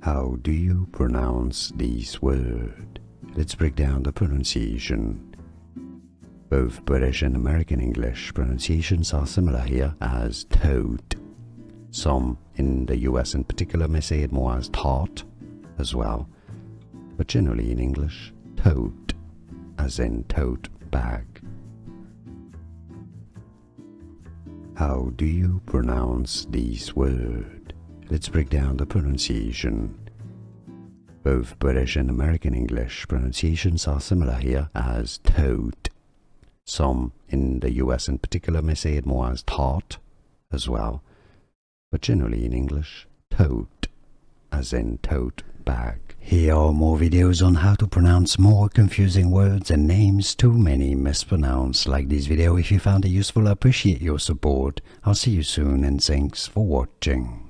How do you pronounce this word? Let's break down the pronunciation. Both British and American English pronunciations are similar here as tote. Some in the US in particular may say it more as taught as well, but generally in English, tote, as in tote bag. How do you pronounce this word? Let's break down the pronunciation. Both British and American English pronunciations are similar here as tote. Some in the US in particular may say it more as taught as well, but generally in English, tote, as in tote bag. Here are more videos on how to pronounce more confusing words and names too many mispronounced. Like this video if you found it useful. I appreciate your support. I'll see you soon and thanks for watching.